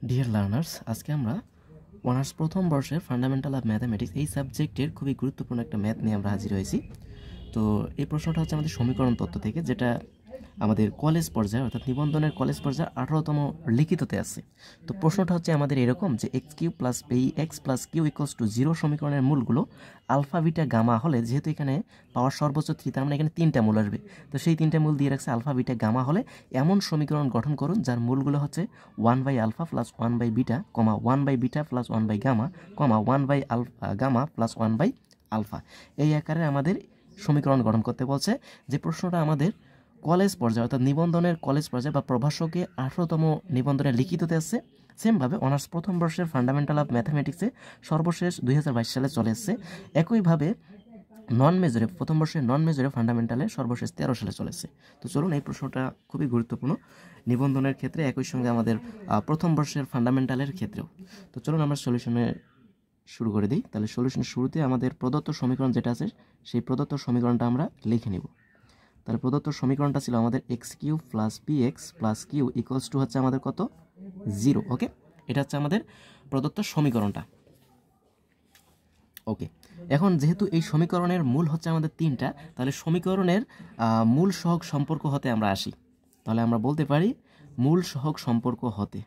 Dear learners, আজকে আমরা honours প্রথম বর্ষের ফান্ডামেন্টাল অফ ম্যাথামেটিক্স এই সাবজেক্টের খুবই গুরুত্বপূর্ণ একটা ম্যাথ নিয়ে আমরা হাজির হয়েছি। তো এই প্রশ্নটা হচ্ছে আমাদের সমীকরণ তত্ত্ব থেকে, যেটা আমাদের কলেজ পর্যায়ে অর্থাৎ নিবন্ধনের কলেজ পর্যায়ে 18তম লিখিততে আছে। তো প্রশ্নটা হচ্ছে আমাদের এরকম যে x q plus p x plus q equals to 0 সমীকরণের মূলগুলো আলফা বিটা গামা হলে, যেহেতু এখানে পাওয়ার সর্বোচ্চ 3, তার মানে এখানে 3টা মূল আসবে। তো সেই 3টা মূল দিয়ে রাখছে আলফা বিটা গামা হলে এমন সমীকরণ গঠন করুন যার মূলগুলো হচ্ছে 1/α প্লাস 1/β, 1/β প্লাস 1/গামা, 1/গামা প্লাস 1/α। এই আকারে আমাদের সমীকরণ গঠন করতে বলছে। যে প্রশ্নটা আমাদের কলেজ পর্যায়ে অর্থাৎ নিবন্ধনের কলেজ পর্যায়ে বা প্রভাষকে 18তম নিবন্ধনে লিখিততে আছে। সেমভাবে অনার্স প্রথম বর্ষের ফান্ডামেন্টাল অফ ম্যাথামেটিক্সে সর্বশেষ 2022 সালে চলে এসছে। একইভাবে নন মেজরে প্রথম বর্ষের নন মেজরে ফান্ডামেন্টালে সর্বশেষ 13 সালে চলেছে। তো চলুন, এই প্রশ্নটা খুবই গুরুত্বপূর্ণ নিবন্ধনের ক্ষেত্রে, একই সঙ্গে আমাদের প্রথম বর্ষের ফান্ডামেন্টালের ক্ষেত্রেও। তো চলুন আমরা সলিউশনে শুরু করে দিই। তাহলে সলিউশনের শুরুতে আমাদের প্রদত্ত সমীকরণ যেটা আছে সেই প্রদত্ত সমীকরণটা আমরা লিখে নিব। তাহলে প্রদত্ত সমীকরণটা ছিল আমাদের x q plus p x plus q equals to হচ্ছে আমাদের কত, 0। ওকে, এটা হচ্ছে আমাদের প্রদত্ত সমীকরণটা। ওকে, এখন যেহেতু এই সমীকরণের মূল হচ্ছে আমাদের 3টা, তাহলে সমীকরণের মূল সহগ সম্পর্ক হতে আমরা আসি। তাহলে আমরা বলতে পারি মূল সহগ সম্পর্ক হতে,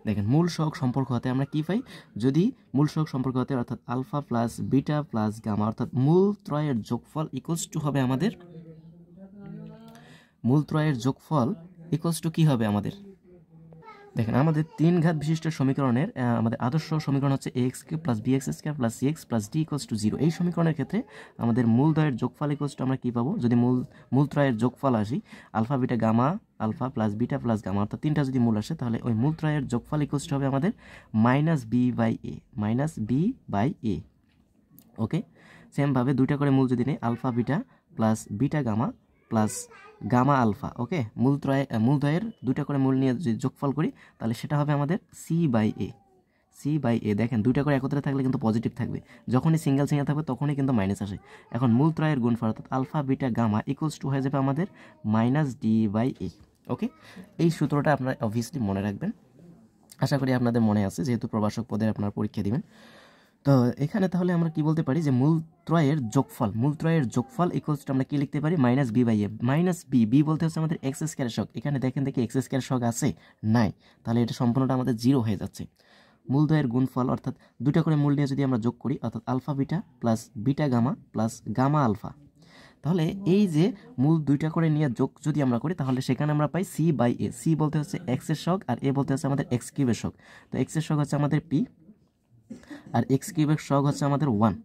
দেখেন মূল সহগ সম্পর্ক হতে আমরা কি পাই, যদি মূল সহগ সম্পর্ক হতে অর্থাৎ alpha plus beta plus gamma অর্থাৎ মূল ত্রয়ের যোগফল ইকুয়ালস টু হবে আমাদের, মূল ত্রয়ের যোগফল ইকুয়ালস টু কি হবে আমাদের, দেখেন আমাদের 3 ঘাত বিশিষ্ট সমীকরণের আমাদের আদর্শ সমীকরণ হচ্ছে ax cube plus bx square plus cx plus d equals to 0। এই সমীকরণের ক্ষেত্রে আমাদের মূলদ্বয়ের যোগফল ইকুয়ালস টু আমরা কি পাবো, যদি মূলত্রয়ের যোগফল আসি alpha beta gamma, alpha plus beta plus gamma অর্থাৎ 3টা যদি মূল আসে, তাহলে ওই মূলত্রয়ের যোগফল ইকুয়ালস টু হবে আমাদের minus B by A. Okay, সেমভাবে 2টা করে মূল যদি নেই alpha beta plus beta gamma plus gamma alpha, okay, মূলদ্বয়ের 2টা করে মূল নিয়ে যদি যোগফল করি তাহলে সেটা হবে আমাদের সি বাই এ। দেখেন 2টা করে একত্রে থাকলে কিন্তু পজিটিভ থাকবে, যখনই সিঙ্গেল থাকবে তখনই কিন্তু মাইনাস আসে। এখন মূলত্রয়ের গুণফল অর্থাৎ alpha beta gamma equals to হয়ে যাবে আমাদের minus D by A. Okay, এই সূত্রটা আপনারা অবভিয়াসলি মনে রাখবেন, আশা করি আপনাদের মনে আছে, যেহেতু প্রভাষক পদের আপনারা পরীক্ষা দিবেন। তো এখানে তাহলে আমরা কি বলতে পারি যে মূলত্রয়ের যোগফল ইকুয়ালস টু আমরা কি লিখতে পারি, minus B by a. Minus b বলতে হচ্ছে আমাদের এক্স স্কয়ারের সহগ, এখানে দেখেন দেখি এক্স স্কয়ারের সহগ আছে নাই, তাহলে এটা সম্পূর্ণটা আমাদের 0 হয়ে যাচ্ছে। মূলদ্বয়ের গুণফল অর্থাৎ 2টা করে মূল নিয়ে যদি আমরা যোগ করি অর্থাৎ alpha beta plus beta gamma plus gamma alpha, তাহলে এই যে মূল 2টা করে নিয়ে যোগ যদি আমরা করি তাহলে সেখানে আমরা পাই সি বাই এ। সি বলতে হচ্ছে এক্স এর সহগ আর এ বলতে হচ্ছে আমাদের এক্স কিউবের সহগ। তো এক্স এর সহগ হচ্ছে আমাদের পি আর এক্স কিউবের সহগ হচ্ছে আমাদের 1।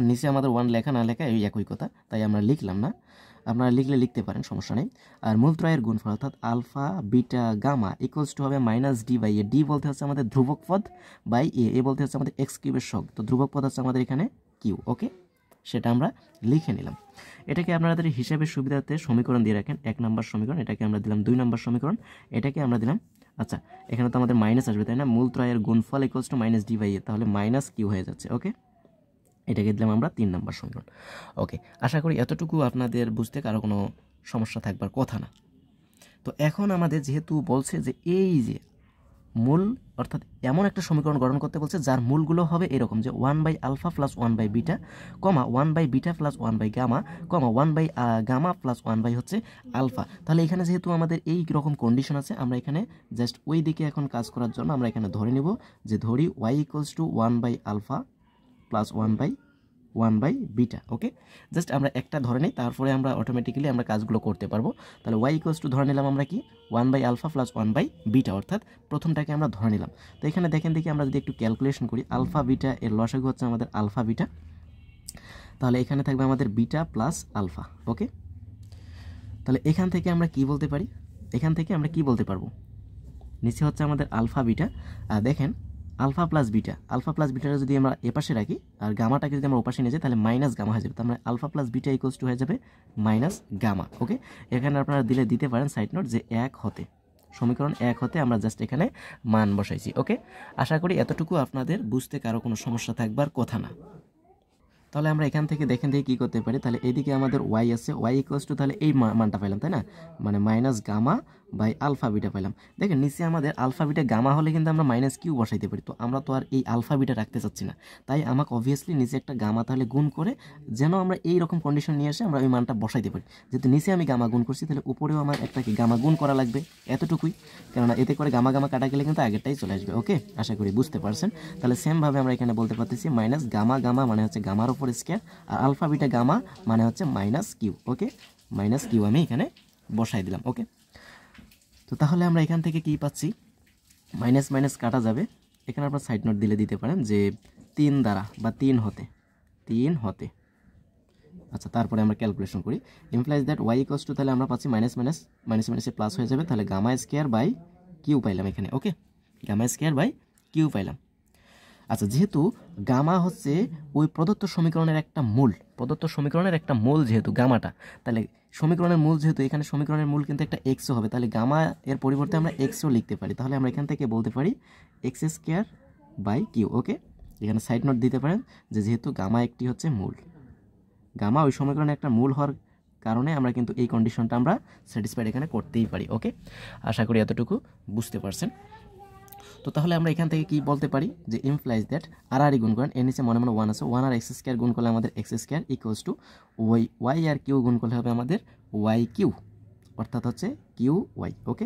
নিচে আমাদের 1 লেখা না লেখা এই একই কথা, তাই আমরা লিখলাম না, আপনারা লিখলে লিখতে পারেন, সমস্যা নেই। আর মূলত্রয়ের গুণফল অর্থাৎ alpha beta gamma equals to হবে minus D by A. D বলতে হচ্ছে আমাদের ধ্রুবক পদ বাই এ বলতে হচ্ছে আমাদের এক্স কিউবের সহগ। তো ধ্রুবক পদ হচ্ছে আমাদের এখানে কিউ। ওকে, সেটা আমরা লিখে নিলাম। এটাকে আপনাদের হিসাবের সুবিধাতে সমীকরণ দিয়ে রাখেন, 1 নম্বর সমীকরণ, এটাকে আমরা দিলাম 2 নম্বর সমীকরণ, এটাকে আমরা দিলাম, আচ্ছা এখানে তো আমাদের মাইনাস আসবে তাই না, মূলত্রয়ের গুণফল equals to minus D by A, তাহলে মাইনাস কিউ হয়ে যাচ্ছে। ওকে, এটাকে দিলাম আমরা 3 নম্বর সমীকরণ। ওকে, আশা করি এতটুকু আপনাদের বুঝতে কারো কোনো সমস্যা থাকবার কথা না। তো এখন আমাদের যেহেতু বলছে যে এই যে মূল অর্থাৎ এমন একটা সমীকরণ গঠন করতে বলছে যার মূলগুলো হবে এরকম যে 1/α প্লাস 1/β, 1/β প্লাস 1/গামা, 1/গামা প্লাস 1/ হচ্ছে আলফা। তাহলে এখানে যেহেতু আমাদের এই রকম কন্ডিশন আছে, আমরা এখানে জাস্ট ওই দিকে এখন কাজ করার জন্য আমরা এখানে ধরে নিব যে ধরি y equals to 1/α plus 1/β। Okay, just আমরা একটা ধরে নিই, তারপরে আমরা অটোমেটিক্যালি আমরা কাজগুলো করতে পারবো। তাহলে y ইকুয়ালস টু ধরে নিলাম আমরা কি 1/α প্লাস 1/β, অর্থাৎ প্রথমটাকে আমরা ধরে নিলাম। তো এখানে দেখেন দেখি আমরা যদি একটু ক্যালকুলেশন করি, আলফা বিটা এর লসাগু হচ্ছে আমাদের আলফা বিটা, তাহলে এখানে থাকবে আমাদের বিটা প্লাস আলফা। ওকে, তাহলে এখান থেকে আমরা কি বলতে পারি, পারবো নিচে হচ্ছে আমাদের আলফা বিটা, দেখেন আলফা প্লাস বিটাটা যদি আমরা এপাশে রাখি আর গামাটাকে যদি আমরা ওপাশে নিয়ে যাই তাহলে মাইনাস গামা হয়ে যাবে, তার মানে alpha plus beta equals to হয়ে যাবে মাইনাস গামা। ওকে, এখানে আপনারা দিতে পারেন সাইড নোট যে সমীকরণ 1 হতে আমরা জাস্ট এখানে মান বসাইছি। ওকে, আশা করি এতটুকু আপনাদের বুঝতে কারো কোনো সমস্যা থাকবার কথা না। তাহলে আমরা এখান থেকে দেখেন দেখি কী করতে পারি, তাহলে এদিকে আমাদের ওয়াই আছে, ওয়াই ইকুয়ালস টু তাহলে এই মানটা পাইলাম তাই না, মানে minus gamma by alpha beta পাইলাম। দেখেন নিচে আমাদের আলফা বিটা গামা হলে কিন্তু আমরা মাইনাস কিউ বসাইতে পারি, তো আমরা তো আর এই আলফা বিটা রাখতে চাচ্ছি না, তাই আমাকে অবভিয়াসলি নিচে একটা গামা তাহলে গুণ করে যেন আমরা এই রকম কন্ডিশন নিয়ে এসে আমরা ওই মানটা বসাইতে পারি। যেহেতু নিচে আমি গামা গুণ করছি তাহলে উপরেও আমার একটা কি গামা গুণ করা লাগবে, এতটুকুই, কেননা এতে করে গামা গামা কাটা গেলে কিন্তু আগেরটাই চলে আসবে। ওকে, আশা করি বুঝতে পারছেন। তাহলে সেমভাবে আমরা এখানে বলতে পারতেছি মাইনাস গামা গামা মানে হচ্ছে গামার ওপর স্কয়ার, আর আলফা বিটা গামা মানে হচ্ছে মাইনাস কিউ। ওকে, মাইনাস কিউ আমি এখানে বসাই দিলাম। ওকে, তো তাহলে আমরা এখান থেকে কি পাচ্ছি, মাইনাস মাইনাস কাটা যাবে, এখানে আপনার সাইড নোট দিলে দিতে পারেন যে 3 দ্বারা বা 3 হতে। আচ্ছা, তারপরে আমরা ক্যালকুলেশন করি, implies that y equals to, তাহলে আমরা পাচ্ছি মাইনাস মাইনাস মাইনাস মাইনাসে প্লাস হয়ে যাবে, তাহলে গামা স্কয়ার বাই কিউ পাইলাম এখানে। Okay, gamma square by q পাইলাম। আচ্ছা, যেহেতু গামা হচ্ছে ওই প্রদত্ত সমীকরণের একটা মূল, যেহেতু গামাটা, তাহলে সমীকরণের মূল, যেহেতু এখানে সমীকরণের মূল কিন্তু একটা এক্সও হবে, তাহলে গামা এর পরিবর্তে আমরা এক্সও লিখতে পারি। তাহলে আমরা এখান থেকে বলতে পারি এক্স স্কয়ার বাই কিউ। ওকে, এখানে সাইড নোট দিতে পারেন যে যেহেতু গামা একটি হচ্ছে মূল, গামা ওই সমীকরণে একটা মূল হওয়ার কারণে আমরা কিন্তু এই কন্ডিশনটা আমরা স্যাটিসফাইড এখানে করতেই পারি। ওকে, আশা করি এতটুকু বুঝতে পারছেন। তো তাহলে আমরা এখান থেকে কি বলতে পারি যে ইমপ্লাইজ দ্যাট আর গুণ করেন, এর নিচে মনে মনে 1 আছে, 1 আর এক্স স্কয়ার গুণ করলে আমাদের x square equals to y আর কিউ গুণ করলে হবে আমাদের ওয়াই কিউ, অর্থাৎ হচ্ছে কিউ ওয়াই। ওকে,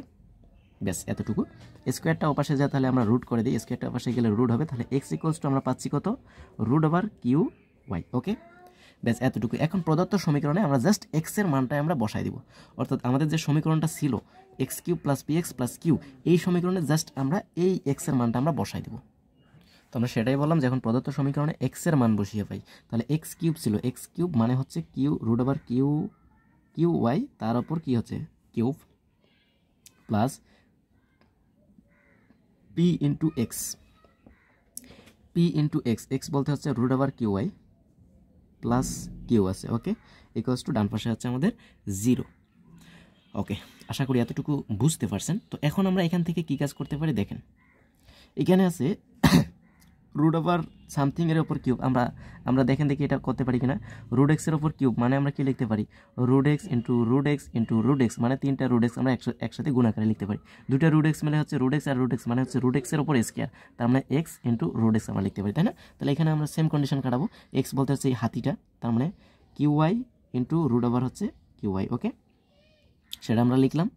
ব্যাস এতটুকু। স্কোয়ারটা ওপাশে যায় তাহলে আমরা রুট করে দিই, স্কোয়ারটা ওপাশে গেলে রুট হবে, তাহলে এক্স ইকুয়ালস টু আমরা পাচ্ছি কত, রুট ওভার কিউ ওয়াই। ওকে, ব্যাস এতটুকু। এখন প্রদত্ত সমীকরণে আমরা জাস্ট এক্সের মানটাই আমরা বসাই দিব, অর্থাৎ আমাদের যে সমীকরণটা ছিল x cube plus p x plus q, এই সমীকরণে জাস্ট আমরা এই এক্সের মানটা আমরা বসাই দেব। তো আমরা সেটাই বললাম যে এখন প্রদত্ত সমীকরণে এক্সের মান বসিয়ে পাই, তাহলে এক্স কিউব ছিল, এক্স কিউব মানে হচ্ছে q root over q q y, তার ওপর কি হচ্ছে cube plus p into x, x বলতে হচ্ছে root over q y plus q আছে। ওকে, ইকুয়ালস টু ডান পাশে হচ্ছে আমাদের 0। ওকে, আশা করি এতটুকু বুঝতে পারছেন। তো এখন আমরা এখান থেকে কি কাজ করতে পারি, দেখেন এখানে আছে রুট ওভার সামথিং এর ওপর কিউব, আমরা দেখেন দেখি এটা করতে পারি কিনা। রুট এক্স এর ওপর কিউব মানে আমরা কি লিখতে পারি, root x into root x into root x, মানে 3টা রুট এক্স আমরা একসাথে গুণ আকারে লিখতে পারি। 2টা রুট এক্স মানে হচ্ছে রুট এক্স, আর রুট এক্স মানে হচ্ছে রুট এক্স এর ওপর স্কয়ার, তার মানে এক্স ইন্টু রুট এক্স আমরা লিখতে পারি, তাই না? তাহলে এখানে আমরা সেম কন্ডিশন কাটাবো, এক্স বলতে হচ্ছে এই হাতিটা, তার মানে q y into root over হচ্ছে কিউ ওয়াই। ওকে, সেটা আমরা লিখলাম,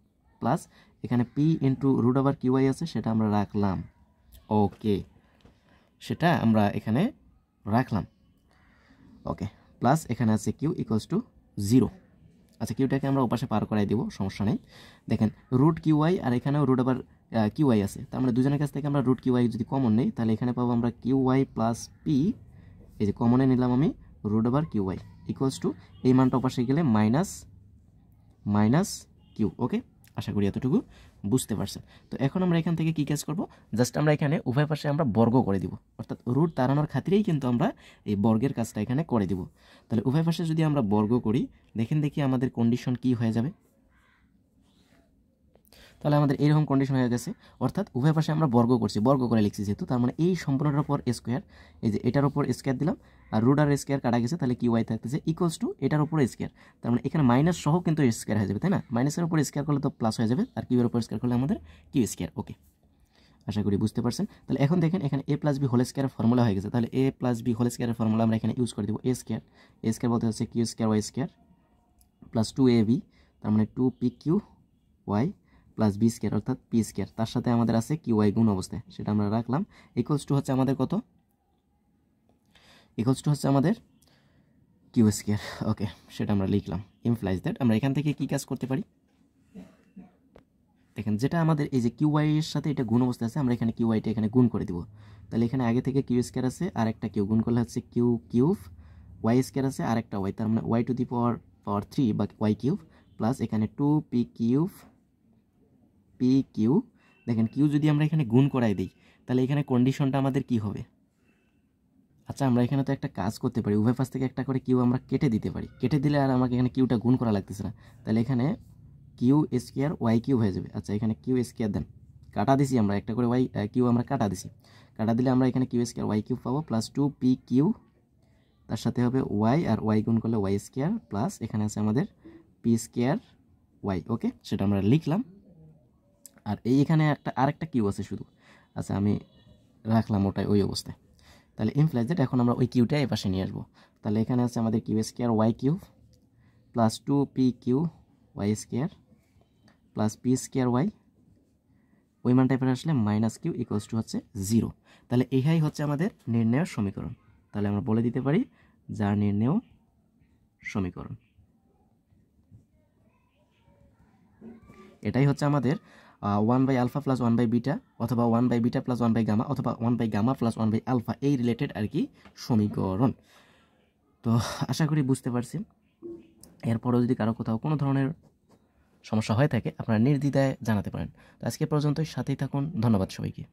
প্লাস এখানে p into root over q y আছে, সেটা আমরা রাখলাম। ওকে, সেটা আমরা এখানে রাখলাম। ওকে, প্লাস এখানে আছে কিউ ইকুয়ালস টু 0। আচ্ছা, কিউটাকে আমরা ওপাশে পার করাই দেবো, সমস্যা নেই। দেখেন রুট কিউ ওয়াই আর এখানেও রুট ওভার কিউ ওয়াই আছে, তার মানে দুজনের কাছ থেকে আমরা রুট কিউ ওয়াই যদি কমন নেই তাহলে এখানে পাবো আমরা কিউ ওয়াই প্লাস পি, এই যে কমনে নিলাম আমি root over q y equals to এই মানটা ওপাশে গেলে মাইনাস কিউ। ওকে, আশা করি এতটুকু বুঝতে পারছেন। তো এখন আমরা এখান থেকে কি কাজ করব, জাস্ট আমরা এখানে উভয় পাশে আমরা বর্গ করে দিব, অর্থাৎ রুট তাড়ানোর খাতিরেই কিন্তু আমরা এই বর্গের কাজটা এখানে করে দিব। তাহলে উভয় পাশে যদি আমরা বর্গ করি, দেখেন দেখি আমাদের কন্ডিশন কি হয়ে যাবে। তাহলে আমাদের এইরকম কন্ডিশন হয়ে গেছে, অর্থাৎ উভয় পাশে আমরা বর্গ করছি, বর্গ করে লিখছি যেহেতু, তার মানে এই সম্পূর্ণটার উপর স্কোয়ার, এই যে এটার উপর স্কোয়ার দিলাম, আর রুট আর স্কোয়ার কাটা গেছে, তাহলে কিউ ওয়াই থাকতেছে ইকুয়ালস টু এটার উপর স্কোয়ার, তার মানে এখানে মাইনাস সহ কিন্তু স্কোয়ার হয়ে যাবে, তাই না? মাইনাসের উপর স্কোয়ার করলে তো প্লাস হয়ে যাবে, আর কিউ এর উপর স্কোয়ার করলে আমাদের কিউ স্কোয়ার। ওকে, আশা করি বুঝতে পারছেন। তাহলে এখন দেখেন এখানে এ প্লাস বি হোল স্কোয়ারের ফর্মুলা হয়ে গেছে, তাহলে এ প্লাস বি হোল স্কোয়ারের ফর্মুলা আমরা এখানে ইউজ করে দেবো। এ স্কোয়ার বলতে হচ্ছে q square y square plus 2ab, তার মানে 2p q y plus b square, অর্থাৎ পি স্কোয়ার, তার সাথে আমাদের আছে কিউ ওয়াই গুণ অবস্থায়, সেটা আমরা রাখলাম, ইকুয়ালস টু হচ্ছে আমাদের কত, ইকুয়ালস টু হচ্ছে আমাদের কিউ স্কোয়ার। ওকে, সেটা আমরা লিখলাম। ইমপ্লাইজ দ্যাট আমরা এখান থেকে কি কাজ করতে পারি, দেখেন যেটা আমাদের এই যে কিউ ওয়াই এর সাথে এটা গুণ অবস্থা আছে, আমরা এখানে কিউ ওয়াইটা এখানে গুণ করে দিব, তাহলে এখানে আগে থেকে কিউ স্কোয়ার আছে আর একটা কিউ গুণ করলে হচ্ছে কিউ কিউব, ওয়াই স্কোয়ার আছে আর একটা ওয়াই, তার মানে ওয়াই টু দি পাওয়ার 3 বা ওয়াই কিউব, প্লাস এখানে 2p কিউব পি কিউ। দেখেন কিউ যদি আমরা এখানে গুণ করাই দিই তাহলে এখানে কন্ডিশনটা আমাদের কি হবে। আচ্ছা, আমরা এখানে তো একটা কাজ করতে পারি, উভয় পাশ থেকে একটা করে কিউ আমরা কেটে দিতে পারি, কেটে দিলে আর আমাকে এখানে কিউটা গুণ করা লাগতেছে না, তাহলে এখানে কিউ স্কোয়ার ওয়াই কিউ হয়ে যাবে। আচ্ছা, এখানে কিউ স্কোয়ার দেন, কাটা দিছি আমরা একটা করে ওয়াই কিউ আমরা কাটা দিছি, কাটা দিলে আমরা এখানে কিউ স্কোয়ার ওয়াই কিউ পাবো, প্লাস 2p কিউ, তার সাথে হবে ওয়াই, আর ওয়াই গুণ করলে ওয়াই স্কোয়ার, প্লাস এখানে আছে আমাদের পি স্কোয়ার ওয়াই। ওকে, সেটা আমরা লিখলাম। আর এখানে আরেকটা কিউ আছে শুধু। আচ্ছা, আমি রাখলাম ওটাই ওই অবস্থায়। তাহলে ইমপ্লাইজ দ্যাট এখন আমরা ওই কিউটা এই পাশে নিয়ে আসবো। তাহলে এখানে আছে আমাদের q square y cube plus 2p y square plus p square y, ওই মান টাইপের আসলে মাইনাস কিউ ইকুয়ালস টু হচ্ছে 0। তাহলে এইটাই হচ্ছে আমাদের নির্ণয়ের সমীকরণ। তাহলে আমরা বলে দিতে পারি যা নির্ণেয় সমীকরণ। এটাই হচ্ছে আমাদের 1/α প্লাস 1/β অথবা 1/β প্লাস 1/γ অথবা 1/γ প্লাস 1/α এই রিলেটেড আর কি সমীকরণ। তো আশা করি বুঝতে পারছেন। এরপরও যদি কারো কোথাও কোনো ধরনের সমস্যা হয়ে থাকে আপনারা নির্দ্বিধায় জানাতে পারেন। তো আজকে পর্যন্তই সাথেই থাকুন। ধন্যবাদ সবাইকে।